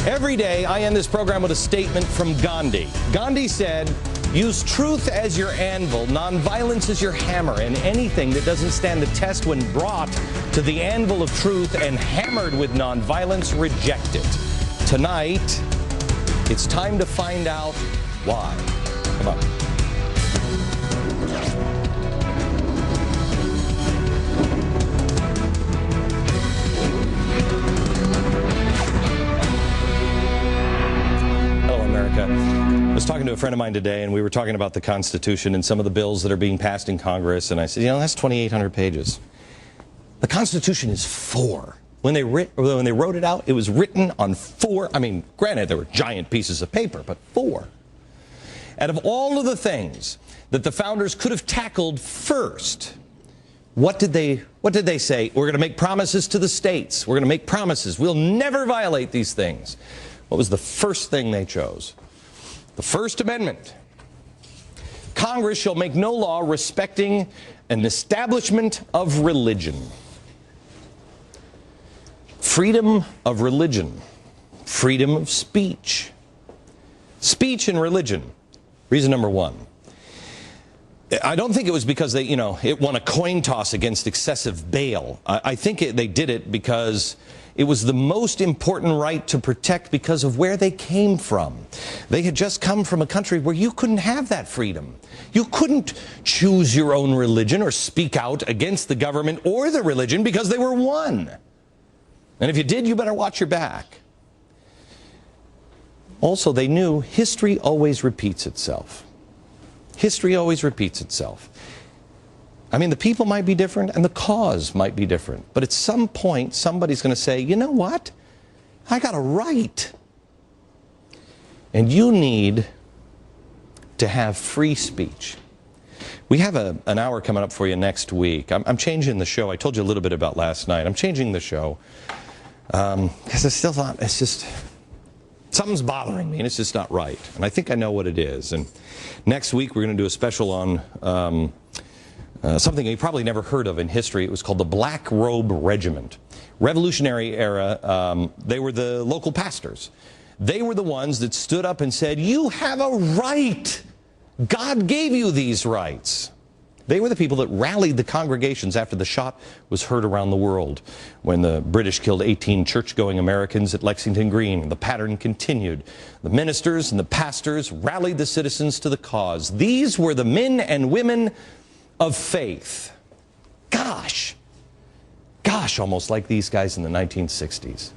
Every day, I end this program with a statement from Gandhi. Gandhi said, use truth as your anvil, nonviolence as your hammer, and anything that doesn't stand the test when brought to the anvil of truth and hammered with nonviolence, reject it. Tonight, it's time to find out why. Come on. I was talking to a friend of mine today, and we were talking about the Constitution and some of the bills that are being passed in Congress, and I said, that's 2,800 pages. The Constitution is 4. When they wrote it out, it was written on 4. I mean, granted, there were giant pieces of paper, but 4. Out of all of the things that the founders could have tackled first, what did they say? We're going to make promises to the states. We're going to make promises. We'll never violate these things. What was the first thing they chose? The First Amendment. Congress shall make no law respecting an establishment of religion. Freedom of religion. Freedom of speech. Speech and religion. Reason number 1. I don't think it was because it won a coin toss against excessive bail. I think they did it because it was the most important right to protect because of where they came from. They had just come from a country where you couldn't have that freedom. You couldn't choose your own religion or speak out against the government or the religion because they were one. And if you did, you better watch your back. Also, they knew history always repeats itself. History always repeats itself. I mean, the people might be different and the cause might be different. But at some point, somebody's going to say, you know what? I got a right. And you need to have free speech. We have an hour coming up for you next week. I'm changing the show. I told you a little bit about last night. I'm changing the show because I still thought it's just something's bothering me and it's just not right. And I think I know what it is. And next week, we're going to do a special on something you probably never heard of in history. It was called the Black Robe Regiment. Revolutionary era, they were the local pastors. They were the ones that stood up and said, you have a right. God gave you these rights. They were the people that rallied the congregations after the shot was heard around the world. When the British killed 18 church-going Americans at Lexington Green, the pattern continued. The ministers and the pastors rallied the citizens to the cause. These were the men and women of faith. Gosh, almost like these guys in the 1960s.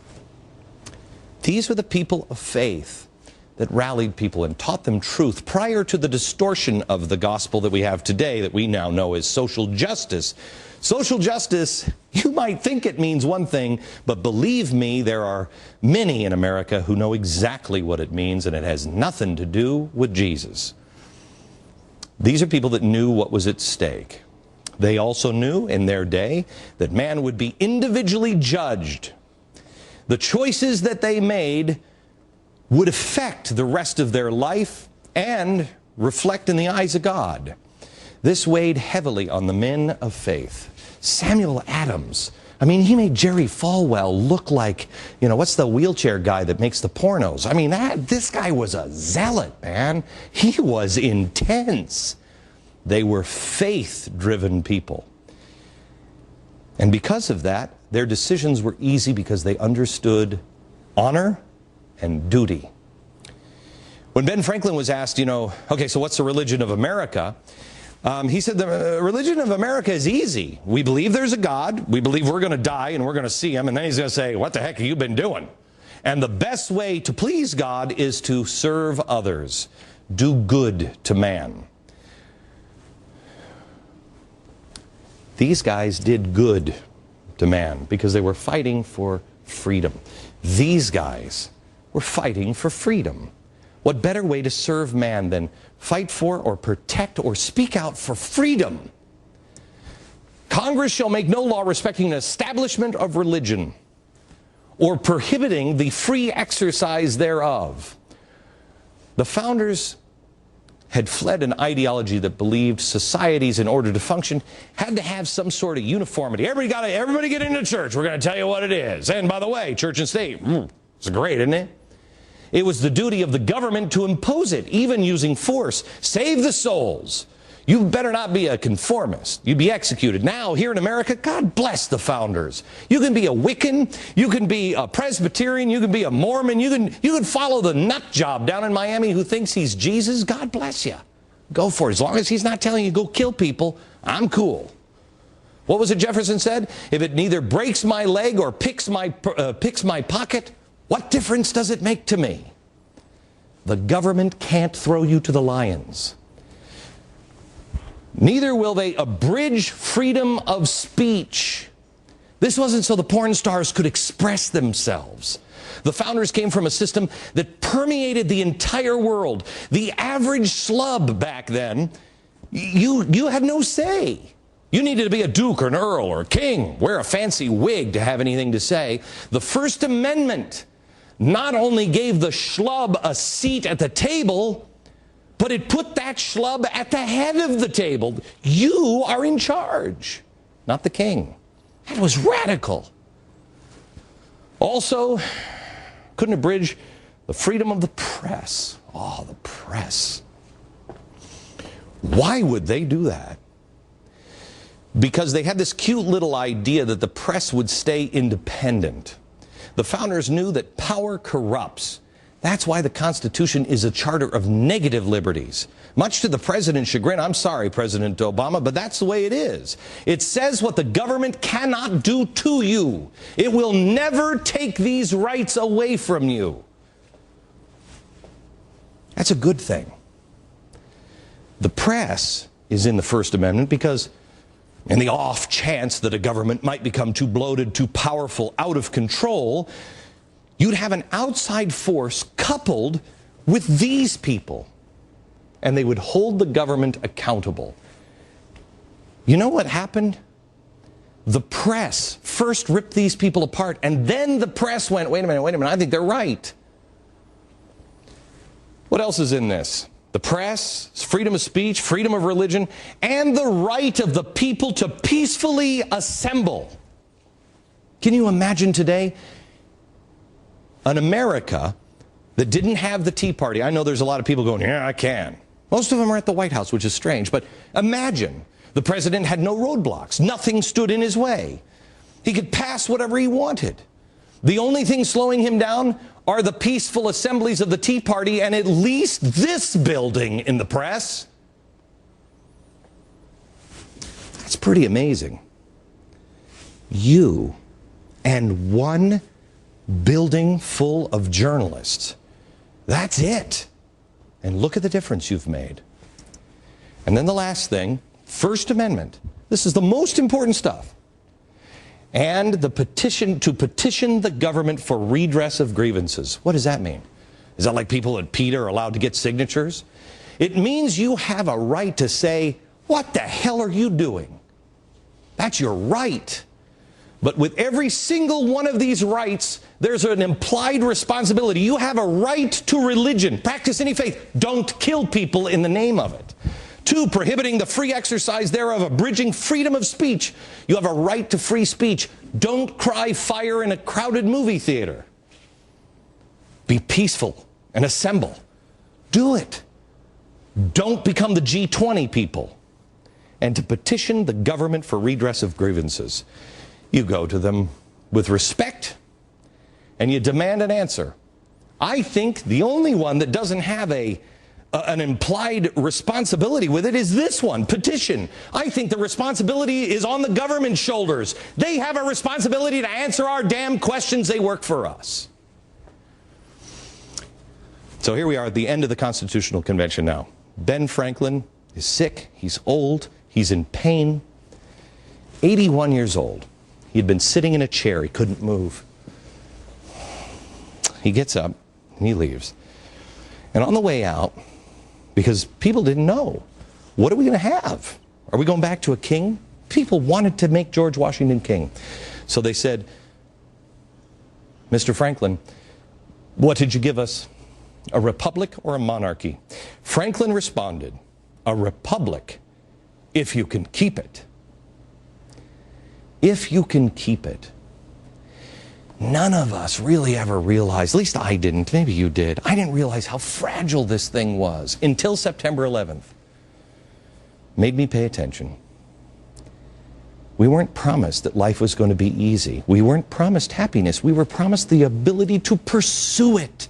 These were the people of faith that rallied people and taught them truth prior to the distortion of the gospel that we have today that we now know as social justice. Social justice, you might think it means one thing, but believe me, there are many in America who know exactly what it means, and it has nothing to do with Jesus. These are people that knew what was at stake. They also knew in their day that man would be individually judged. The choices that they made would affect the rest of their life and reflect in the eyes of God. This weighed heavily on the men of faith. Samuel Adams, I mean, he made Jerry Falwell look like, what's the wheelchair guy that makes the pornos? I mean, this guy was a zealot, man. He was intense. They were faith-driven people. And because of that, their decisions were easy because they understood honor and duty. When Ben Franklin was asked, okay, so what's the religion of America? He said the religion of America is easy. We believe there's a God. We believe we're going to die and we're going to see him. And then he's going to say, what the heck have you been doing? And the best way to please God is to serve others. Do good to man. These guys did good to man because they were fighting for freedom. These guys were fighting for freedom. What better way to serve man than fight for or protect or speak out for freedom? Congress shall make no law respecting an establishment of religion or prohibiting the free exercise thereof. The founders had fled an ideology that believed societies, in order to function, had to have some sort of uniformity. Everybody get into church. We're going to tell you what it is. And by the way, church and state, it's great, isn't it? It was the duty of the government to impose it, even using force. Save the souls. You better not be a conformist. You'd be executed. Now, here in America, God bless the founders. You can be a Wiccan, you can be a Presbyterian, you can be a Mormon, you can follow the nut job down in Miami who thinks he's Jesus. God bless you. Go for it. As long as he's not telling you go kill people, I'm cool. What was it Jefferson said? If it neither breaks my leg or picks my pocket, what difference does it make to me? The government can't throw you to the lions. Neither will they abridge freedom of speech. This wasn't so the porn stars could express themselves. The founders came from a system that permeated the entire world. The average schlub back then, you had no say. You needed to be a duke or an earl or a king, wear a fancy wig to have anything to say. The First Amendment not only gave the schlub a seat at the table, but it put that schlub at the head of the table. You are in charge, not the king. That was radical. Also, couldn't abridge the freedom of the press. Oh, the press. Why would they do that? Because they had this cute little idea that the press would stay independent. The founders knew that power corrupts. That's why the Constitution is a charter of negative liberties. Much to the president's chagrin, I'm sorry, President Obama, but that's the way it is. It says what the government cannot do to you. It will never take these rights away from you. That's a good thing. The press is in the First Amendment because in the off chance that a government might become too bloated, too powerful, out of control, you'd have an outside force coupled with these people, and they would hold the government accountable. You know what happened? The press first ripped these people apart, and then the press went, wait a minute, I think they're right. What else is in this? The press, freedom of speech, freedom of religion, and the right of the people to peacefully assemble. Can you imagine today an America that didn't have the Tea Party? I know there's a lot of people going, yeah, I can. Most of them are at the White House, which is strange. But imagine the president had no roadblocks. Nothing stood in his way. He could pass whatever he wanted. The only thing slowing him down are the peaceful assemblies of the Tea Party and at least this building in the press. That's pretty amazing. You and one building full of journalists. That's it. And look at the difference you've made. And then the last thing, First Amendment. This is the most important stuff. And the petition to petition the government for redress of grievances. What does that mean? Is that like people at PETA are allowed to get signatures? It means you have a right to say, what the hell are you doing? That's your right. But with every single one of these rights, there's an implied responsibility. You have a right to religion. Practice any faith. Don't kill people in the name of it. 2, prohibiting the free exercise thereof, abridging freedom of speech. You have a right to free speech. Don't cry fire in a crowded movie theater. Be peaceful and assemble. Do it. Don't become the G20 people. And to petition the government for redress of grievances. You go to them with respect and you demand an answer. I think the only one that doesn't have an implied responsibility with it is this one, petition. I think the responsibility is on the government's shoulders. They have a responsibility to answer our damn questions. They work for us. So here we are at the end of the Constitutional Convention now. Ben Franklin is sick, he's old, he's in pain, 81 years old. He had been sitting in a chair, he couldn't move. He gets up and he leaves. And on the way out, because people didn't know, what are we going to have? Are we going back to a king? People wanted to make George Washington king. So they said, Mr. Franklin, what did you give us? A republic or a monarchy? Franklin responded, a republic, if you can keep it. If you can keep it. None of us really ever realized, at least I didn't, maybe you did, I didn't realize how fragile this thing was until September 11th. Made me pay attention. We weren't promised that life was going to be easy. We weren't promised happiness. We were promised the ability to pursue it.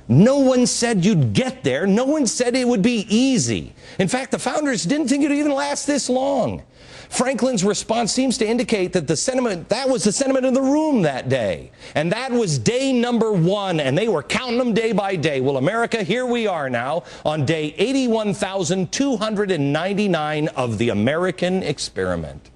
No one said you'd get there. No one said it would be easy. In fact, the founders didn't think it would even last this long. Franklin's response seems to indicate that that was the sentiment in the room that day. And that was day number 1, and they were counting them day by day. Well, America, here we are now on day 81,299 of the American experiment.